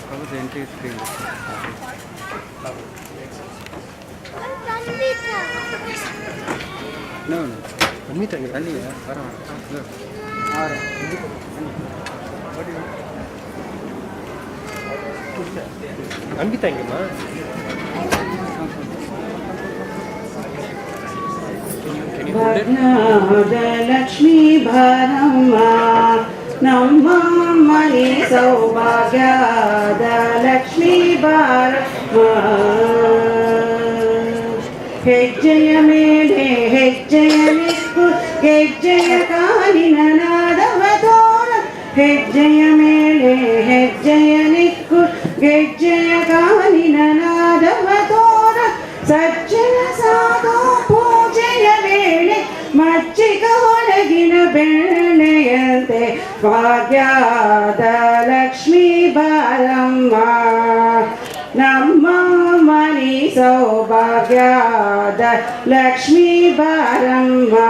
How was the entry screen? No, no. Admit again. Ali, look. What do you? Admit again, ma. Lakshmi Bharamma Nammani Saubhagyada Lakshmi Bharamma Hejjaya Mele Hejjaya Nikku Hejjaya Kalina Nadavatora Hejjaya Mele Hejjaya Nikku Hejjaya Kalina Nadavatora Sajjana Sadhu Pujaya Vele Machika Hodagina Beneyanте Bhagyada Lakshmi Bharamma Nammani Saubhagyada Lakshmi Bharamma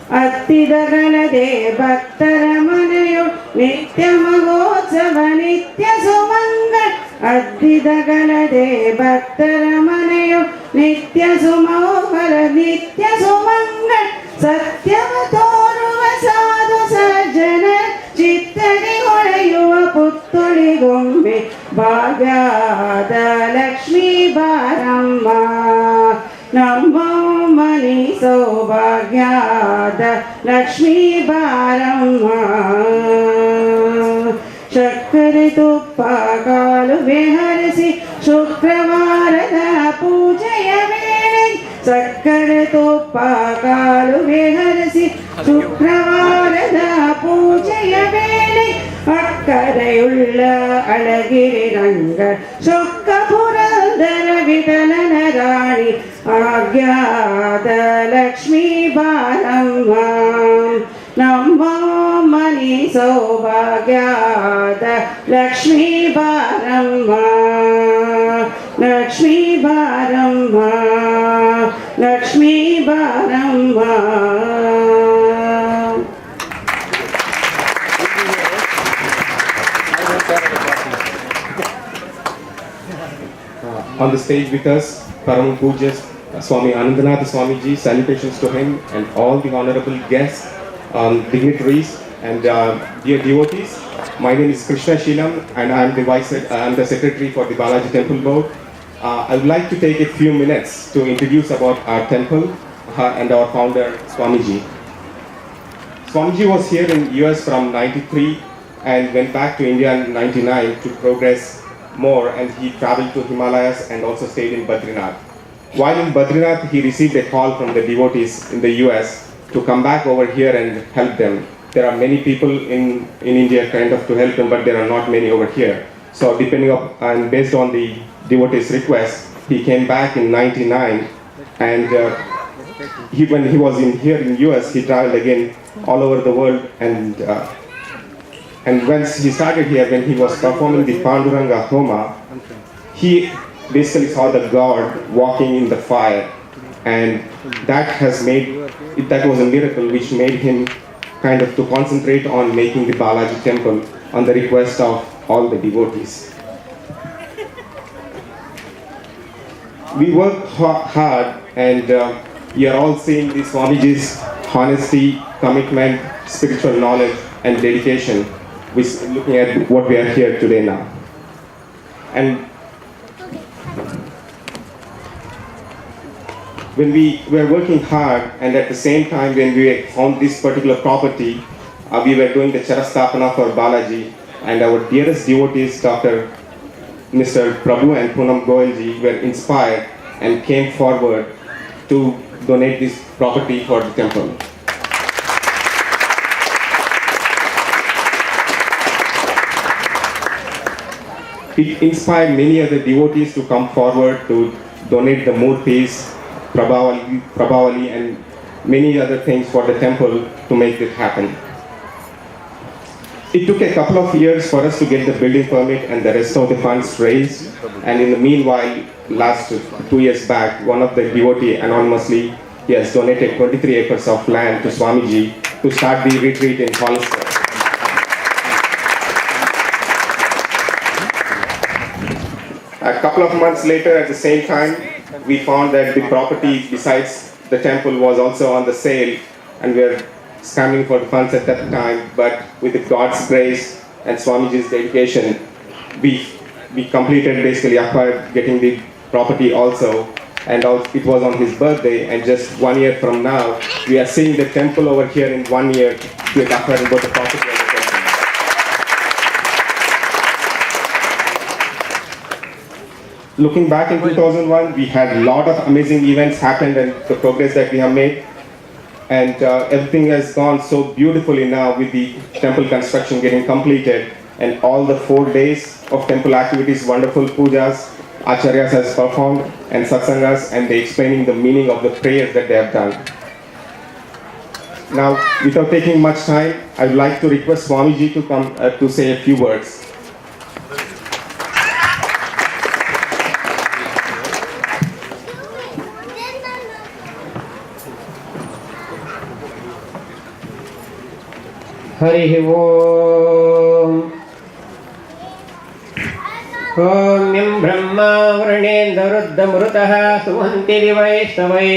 Attidagalade Bhaktaramanyo Nitya Mahotsava Nitya Sumangal Attidagalade Bhaktaramanyo Nitya Sumangal Nitya Sumangal Satyavatoruva Sadhu Sajjana Chittadi Horayuva Puttuli Gombe Bhagyada Lakshmi Bharamma Nammani Saubhagyada Lakshmi Bharamma Shakkare tuppa kalu viharisi Shukravarada pujaya vele Shakkare tuppa kalu viharisi Shukravarada pujaya vele Akkarayulla alagiri ranga Shukka purandara vitalana rani Agyada Lakshmi Bharamma Nammani Saubhagyada Lakshmi Bharamma Lakshmi Bharamma Lakshmi Bharamma On the stage with us, Param Pujas Swami Anandanath Swamiji, salutations to him and all the honorable guests, dignitaries and dear devotees. My name is Krishna Sheelam and I am the secretary for the Balaji Temple Board. I would like to take a few minutes to introduce about our temple and our founder Swamiji. Swamiji was here in US from 93 and went back to India in 99 to progress more, and he traveled to Himalayas and also stayed in Badrinath. While in Badrinath, he received a call from the devotees in the US to come back over here and help them. There are many people in India kind of to help them, but there are not many over here. So depending on and based on the devotees' request, he came back in 99, and when he was here in US, he traveled again all over the world, and once he started here, when he was performing the Panduranga Homa, he basically saw the God walking in the fire, and that was a miracle which made him kind of to concentrate on making the Balaji temple on the request of all the devotees. We worked hard, and you are all seeing the Swamiji's honesty, commitment, spiritual knowledge and dedication, which looking at what we are here today now. And when we were working hard, and at the same time when we found this particular property, we were doing the Charastapana for Balaji, and our dearest devotees, Dr. Mr. Prabhu and Poonam Goyalji, were inspired and came forward to donate this property for the temple. It inspired many other devotees to come forward to donate the murtis, Prabhavali and many other things for the temple to make it happen. It took a couple of years for us to get the building permit and the rest of the funds raised, and in the meanwhile, last 2 years back, one of the devotee anonymously, he has donated 23 acres of land to Swamiji to start the retreat in Hollister. A couple of months later, at the same time, we found that the property besides the temple was also on the sale, and we were scrambling for the funds at that time. But with God's grace and Swamiji's dedication, we completed, basically acquired, getting the property also. And it was on his birthday, and just 1 year from now, we are seeing the temple over here in 1 year. We have acquired both the property and the temple. Looking back in 2001, we had a lot of amazing events happened and the progress that we have made. And everything has gone so beautifully now with the temple construction getting completed, and all the 4 days of temple activities, wonderful pujas, Acharyas has performed, and satsangas, and they explaining the meaning of the prayers that they have done. Now, without taking much time, I would like to request Swamiji to come to say a few words. Hari ओम ओम्यं ब्रह्मा वृणेन्द्रुद्धमृतः सुमन्ति दिवैस्तवै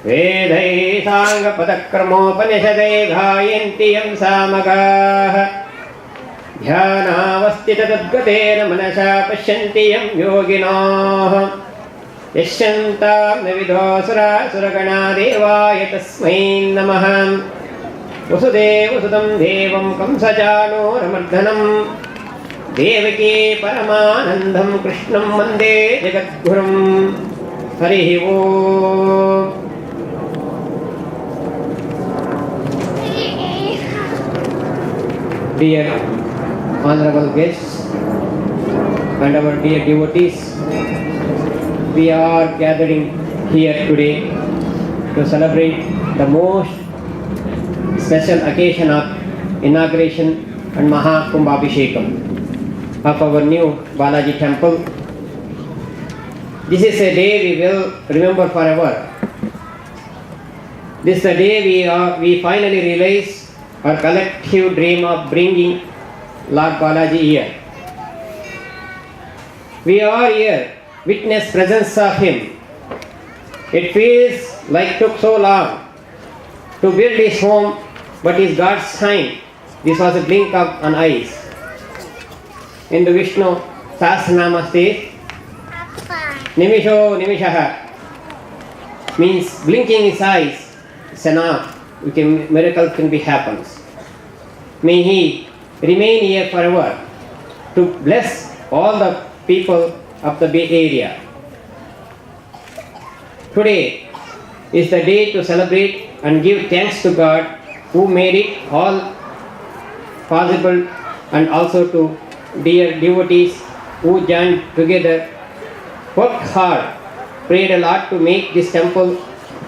वेदै साङ्गपदक्रमोपनिषदै गायन्ति यं सामगाः ध्यानावस्थिततद्गतेन मनसा पश्यन्ति यं योगिनः यस्यन्तां न विदोऽसुरासुरगणा देवाय तस्मै नमः वसुदेवसुतं देवं कंसचाणूरमर्दनं देवकी परमानन्दं कृष्णं वन्दे जगद्गुरुं हरिः ओम् Dear honorable guests and our dear devotees, we are gathering here today to celebrate the most special occasion of inauguration and Maha Kumbhabhishekam of our new Balaji Temple. This is a day we will remember forever. This is the day we finally realize our collective dream of bringing Lord Balaji here. We are here, witness presence of him. It feels like it took so long to build his home, but is God's time. This was a blink of an eye. In the Vishnu Sahasranama says, Nimisho Nimishaha, means blinking his eyes. It's enough. Miracle can be happens. May he remain here forever to bless all the people of the Bay Area. Today is the day to celebrate and give thanks to God who made it all possible, and also to dear devotees who joined together, worked hard, prayed a lot to make this temple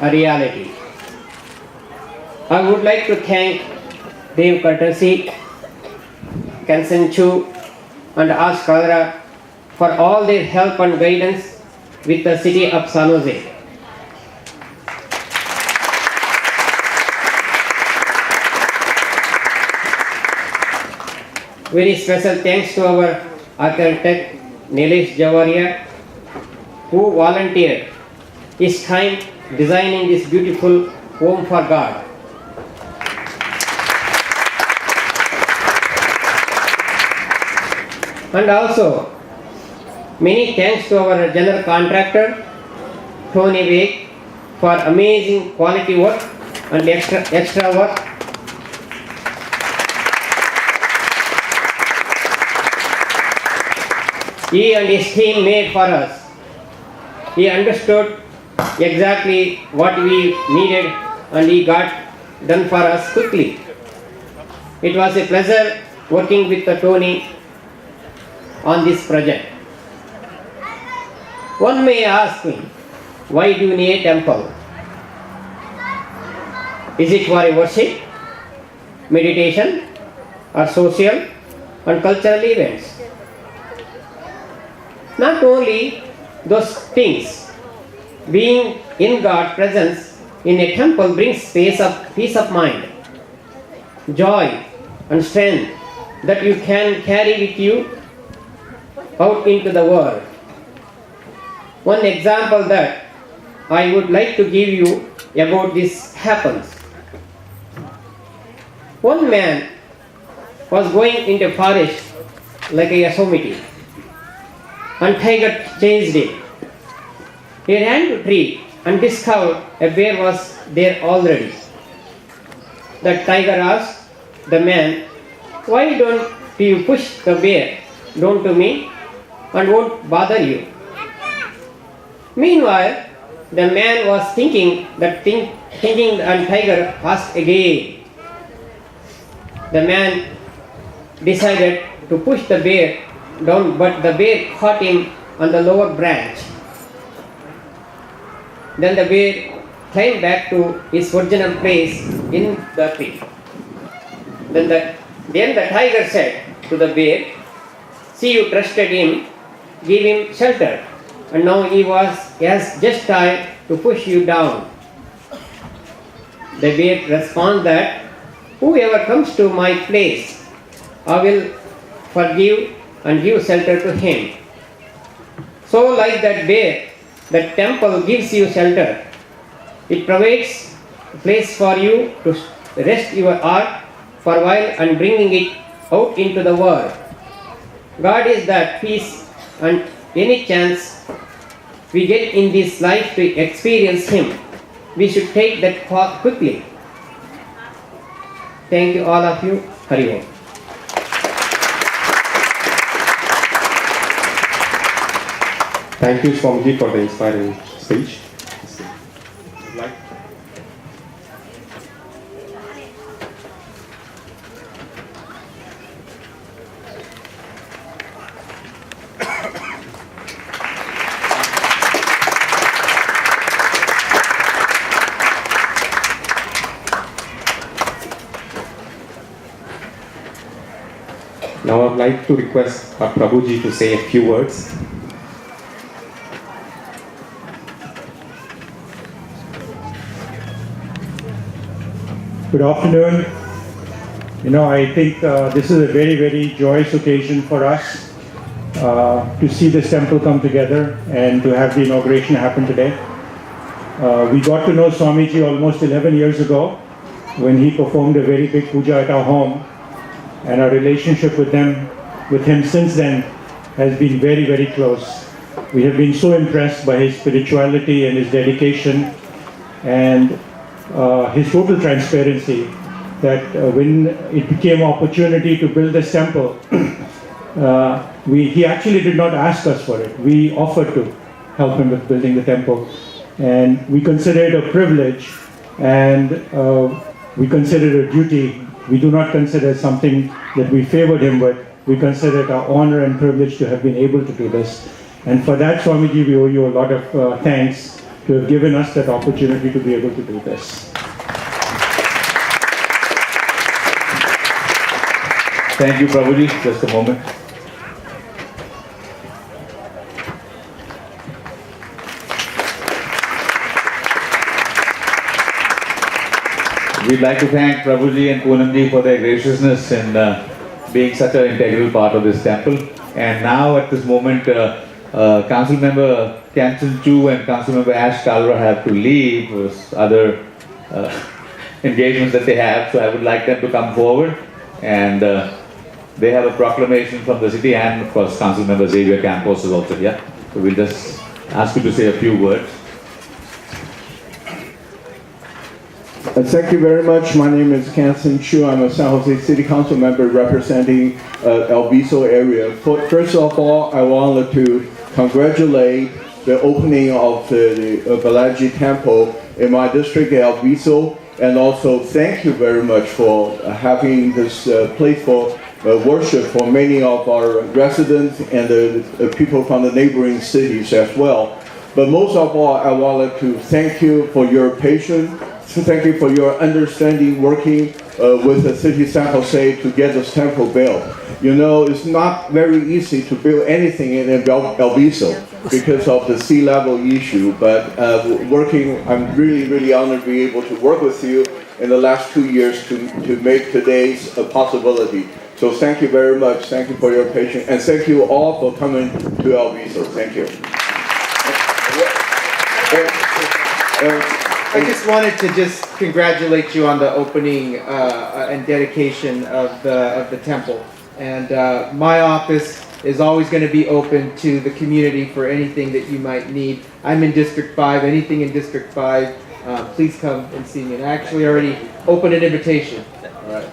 a reality. I would like to thank Dev Kartasi, Kansan Chu and Ash Kalra for all their help and guidance with the city of Sanjose. Very special thanks to our architect Nilesh Javaria, who volunteered his time designing this beautiful home for God. And also many thanks to our general contractor Tony Wake for amazing quality work and extra work. He and his team made for us. He understood exactly what we needed and he got done for us quickly. It was a pleasure working with Tony on this project. One may ask me, why do you need a temple? Is it for a worship, meditation, or social and cultural events? Not only those things, being in God's presence in a temple brings peace of mind, joy and strength that you can carry with you out into the world. One example that I would like to give you about this happens. One man was going into forest like a Yosemite, and tiger chased him. He ran to tree and discovered a bear was there already. The tiger asked the man, "Why don't you push the bear down to me and won't bother you?" Meanwhile, the man was thinking and tiger asked again. The man decided to push the bear down, but the bear caught him on the lower branch. Then the bear climbed back to his original place in the tree. Then the tiger said to the bear, "See, you trusted him, give him shelter, and now he has just tried to push you down." The bear responds that, "Whoever comes to my place, I will forgive and give shelter to him." So like that bear, the temple gives you shelter. It provides a place for you to rest your heart for a while and bringing it out into the world. God is that peace, and any chance we get in this life to experience Him, we should take that quickly. Thank you all of you. Hari Om. Thank you, Swamiji, for the inspiring speech. Now I would like to request our Prabhuji to say a few words. Good afternoon. I think this is a very, very joyous occasion for us to see this temple come together and to have the inauguration happen today. We got to know Swamiji almost 11 years ago when he performed a very big puja at our home, and our relationship with him since then has been very, very close. We have been so impressed by his spirituality and his dedication and his total transparency that when it became an opportunity to build this temple, he actually did not ask us for it. We offered to help him with building the temple, and we consider it a privilege, and we consider it a duty. We do not consider it something that we favored him with. We consider it our honor and privilege to have been able to do this. And for that, Swamiji, we owe you a lot of thanks to have given us that opportunity to be able to do this. Thank you, Prabhuji. Just a moment. We'd like to thank Prabhuji and Poonamji for their graciousness in being such an integral part of this temple. And now at this moment, Council Member Kansan Chu and Council Member Ash Kalra have to leave for other engagements that they have. So I would like them to come forward, and they have a proclamation from the city, and of course Council Member Xavier Campos is also here. So we'll just ask you to say a few words. Thank you very much. My name is Kansan Chu. I'm a San Jose City Council member representing Alviso area. First of all, I wanted to congratulate the opening of the Balaji Temple in my district, Alviso, and also thank you very much for having this place for worship for many of our residents and the people from the neighboring cities as well. But most of all, I wanted to thank you for your patience. Thank you for your understanding working with the city of San Jose to get this temple built. You know, it's not very easy to build anything in Alviso because of the sea level issue, but I'm really honored to be able to work with you in the last 2 years to make today's a possibility. So thank you very much. Thank you for your patience. And thank you all for coming to Alviso. Thank you. I just wanted to just congratulate you on the opening and dedication of the temple. And my office is always going to be open to the community for anything that you might need. I'm in District 5. Anything in District 5, please come and see me. And I actually already opened an invitation. All right.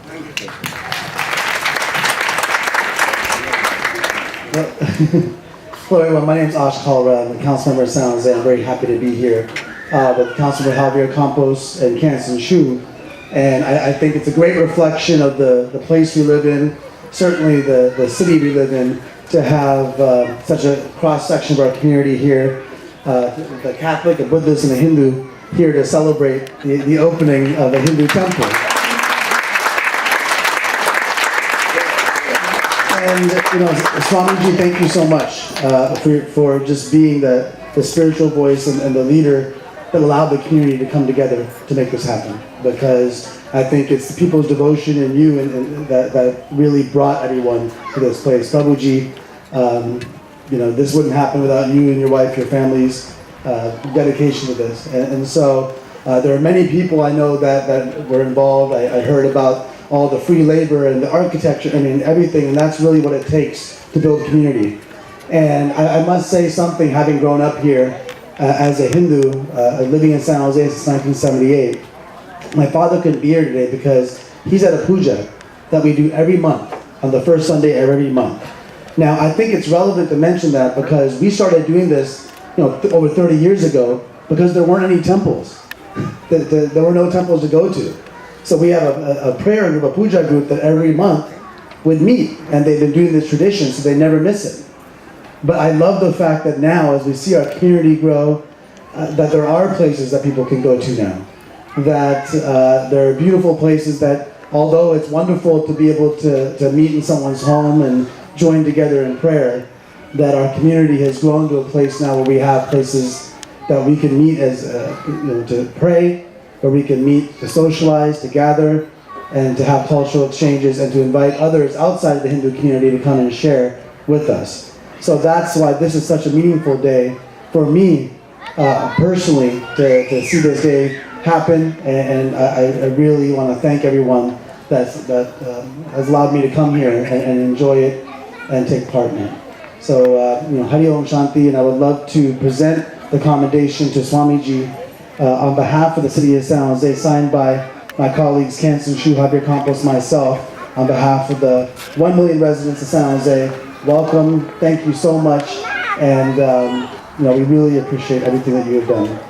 Hello everyone, my name is Ash Kalra. I'm a council member of San Jose. I'm very happy to be here with Councilmember Javier Campos and Kansan Shu. And I think it's a great reflection of the place we live in, certainly the city we live in, to have such a cross-section of our community here, the Catholic, the Buddhist, and the Hindu here to celebrate the opening of a Hindu temple. And Swamiji, thank you so much for just being the spiritual voice and the leader that allowed the community to come together to make this happen. Because I think it's the people's devotion in you and that really brought everyone to this place. Prabhuji, this wouldn't happen without you and your wife, your family's dedication to this. And so there are many people I know that were involved. I heard about all the free labor and the architecture, everything, and that's really what it takes to build a community. And I must say something, having grown up here as a Hindu, living in San Jose since 1978, my father couldn't be here today because he's at a puja that we do every month, on the first Sunday of every month. Now, I think it's relevant to mention that because we started doing this over 30 years ago because there weren't any temples. There were no temples to go to. So we have a prayer group, a puja group that every month would meet, and they've been doing this tradition, so they never miss it. But I love the fact that now, as we see our community grow, that there are places that people can go to now. That there are beautiful places that, although it's wonderful to be able to meet in someone's home and join together in prayer, that our community has grown to a place now where we have places that we can meet as to pray, where we can meet to socialize, to gather, and to have cultural exchanges, and to invite others outside of the Hindu community to come and share with us. So that's why this is such a meaningful day for me personally to see this day happen, and I really want to thank everyone that has allowed me to come here and enjoy it and take part in it. So Hari Om Shanti, and I would love to present the commendation to Swamiji on behalf of the city of San Jose, signed by my colleagues Kansan Shu, Javier Campos, myself, on behalf of the 1 million residents of San Jose. Welcome, thank you so much, and we really appreciate everything that you have done.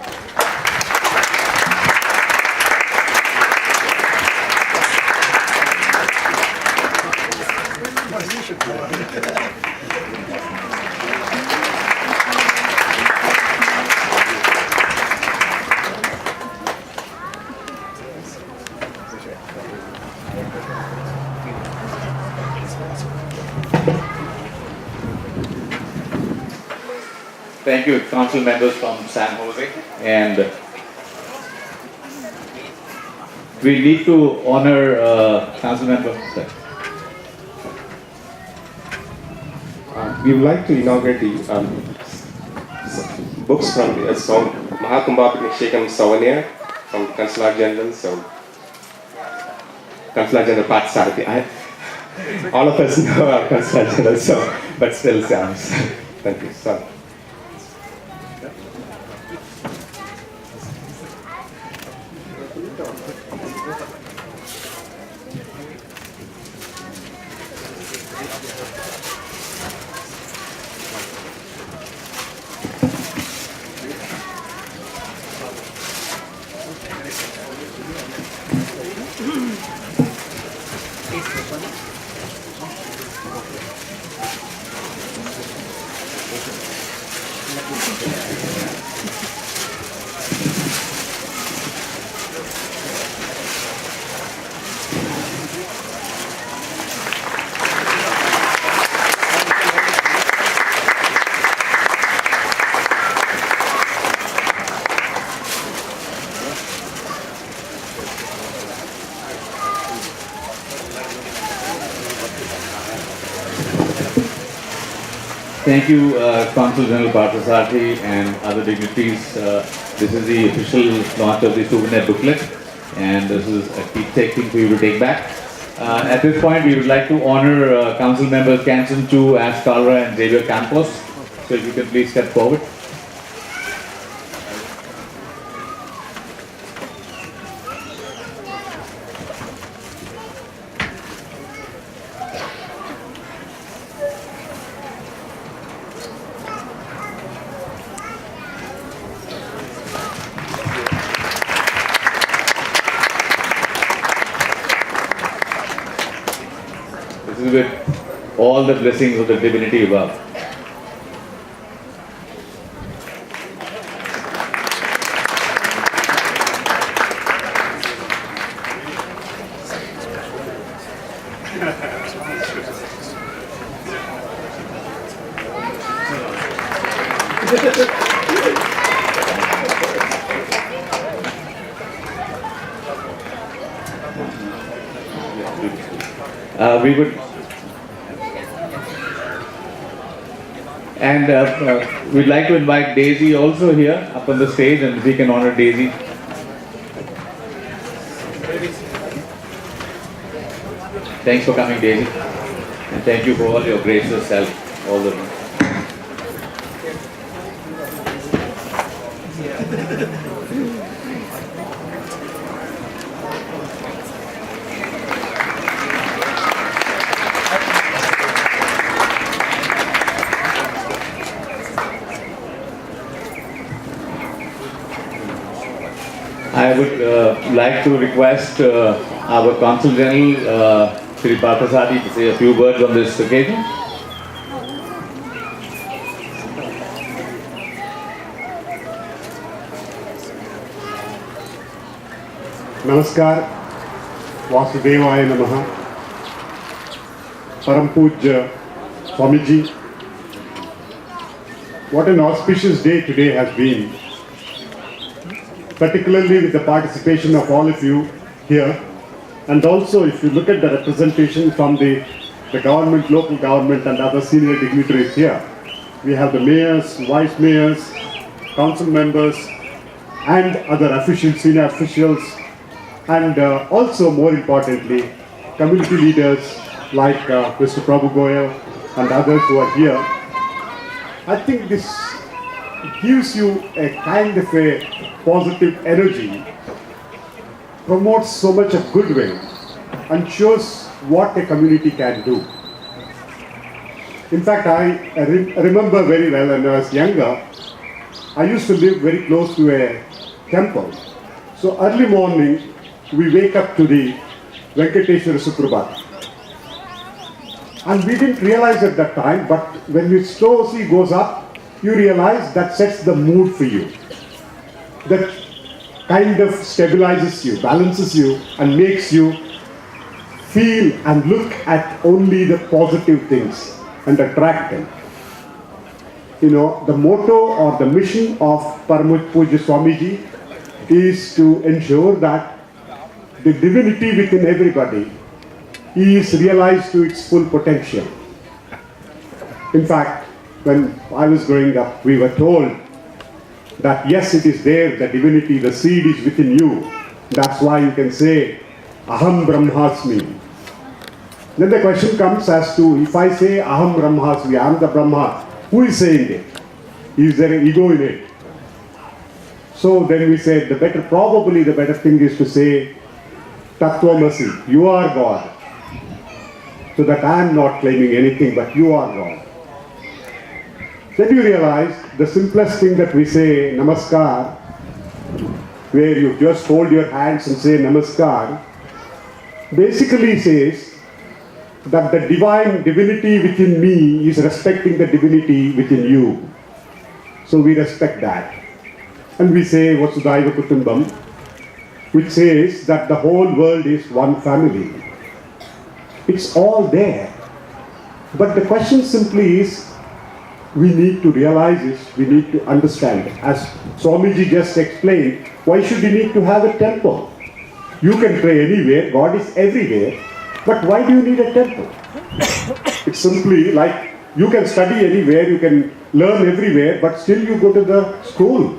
Thank you, council members from San Jose. And we need to honor council member. We would like to inaugurate the books from the song Maha Kumbhabhishekam souvenir from Consular General. So, Consular General Pat Sarthi. All of us know our Consular General, but still sounds. Thank you. Sorry. Thank you, Consul General Parthasarathi and other dignitaries. This is the official launch of the souvenir booklet, and this is a keepsake thing for you to take back. At this point, we would like to honor Council members Kansan Chu, Ash Kalra, and Xavier Campos. So if you can please step forward. With all the blessings of the divinity above. We would we'd like to invite Daisy also here up on the stage, and we can honor Daisy. Thanks for coming, Daisy, and thank you for all your gracious help all the time. I would like to request our Consul General, Sri Parthasarathi, to say a few words on this occasion. Namaskar, Vasudevaya Namaha, Param Pujya Swamiji. What an auspicious day today has been, particularly with the participation of all of you here. And also, if you look at the representation from the government, local government and other senior dignitaries here, we have the mayors, vice mayors, council members and other officials, senior officials, and also more importantly, community leaders like Mr. Prabhu Goyal and others who are here. I think this gives you a kind of a positive energy, promotes so much of goodwill, and shows what a community can do. In fact, I remember very well when I was younger, I used to live very close to a temple. So early morning, we wake up to the Venkateshwara Suprabhat. And we didn't realize at that time, but when the Stosi goes up, you realize that sets the mood for you. That kind of stabilizes you, balances you, and makes you feel and look at only the positive things and attract them. You know, the motto or the mission of Param Pujya Swamiji is to ensure that the divinity within everybody is realized to its full potential. In fact, when I was growing up, we were told that yes, it is there, the divinity, the seed is within you. That's why you can say, Aham Brahmasmi. Then the question comes as to, if I say Aham Brahmasmi, I am the Brahma, who is saying it? Is there an ego in it? So then we said, probably the better thing is to say, Tattvamasi, you are God. So that I am not claiming anything, but you are God. Then you realize the simplest thing that we say, Namaskar, where you just hold your hands and say Namaskar, basically says that the divinity within me is respecting the divinity within you. So we respect that. And we say Vasudhaiva Kutumbam, which says that the whole world is one family. It's all there. But the question simply is, we need to realize this, we need to understand. As Swamiji just explained, why should you need to have a temple? You can pray anywhere, God is everywhere, but why do you need a temple? It's simply like You can study anywhere, you can learn everywhere, but still you go to the school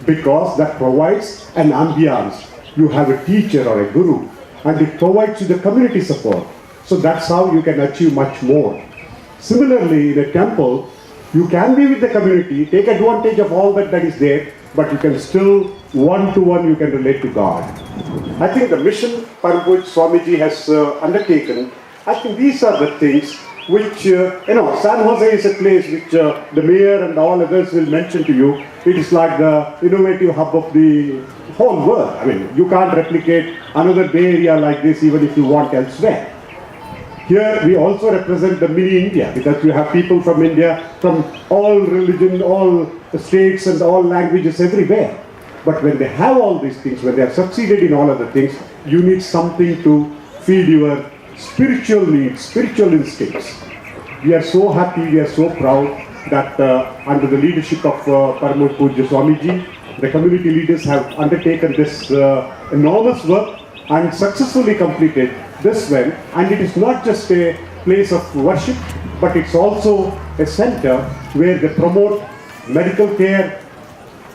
because that provides an ambience. You have a teacher or a guru, and it provides you the community support. So that's how you can achieve much more. Similarly, in a temple, you can be with the community, take advantage of all that is there, but you can still one-to-one you can relate to God. I think the mission which Swamiji has undertaken, I think these are the things which, San Jose is a place which the mayor and all others will mention to you. It is like the innovative hub of the whole world. I mean, you can't replicate another Bay Area like this even if you want elsewhere. Here we also represent the mini India because you have people from India, from all religion, all states and all languages everywhere. But when they have all these things, when they have succeeded in all other things, you need something to feed your spiritual needs, spiritual instincts. We are so happy, we are so proud that under the leadership of Paramount Pujya Swamiji, the community leaders have undertaken this enormous work and successfully completed this one. And it is not just a place of worship, but it's also a center where they promote medical care,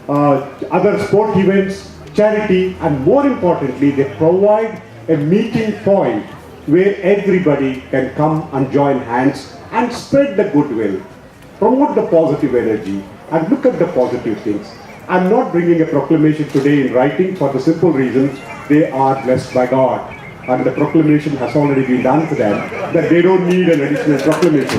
other sport events, charity, and more importantly, they provide a meeting point where everybody can come and join hands and spread the goodwill, promote the positive energy, and look at the positive things. I'm not bringing a proclamation today in writing for the simple reason they are blessed by God. And the proclamation has already been done for them, that they don't need an additional proclamation.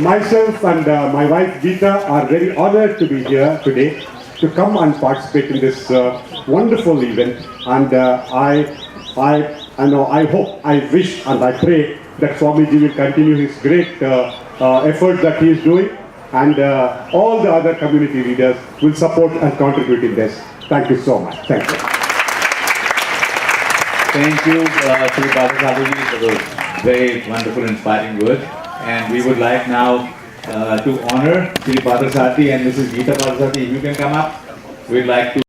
Myself and my wife Geeta are very honored to be here today to come and participate in this wonderful event. And I hope, I wish and I pray that Swamiji will continue his great effort that he is doing, and all the other community leaders will support and contribute in this. Thank you so much. Thank you. Thank you, Sri Balaji, for those very wonderful, inspiring words. And we would like now to honor Sri Parthasarathi and Mrs. Geeta Parthasarathi. If you can come up, we'd like to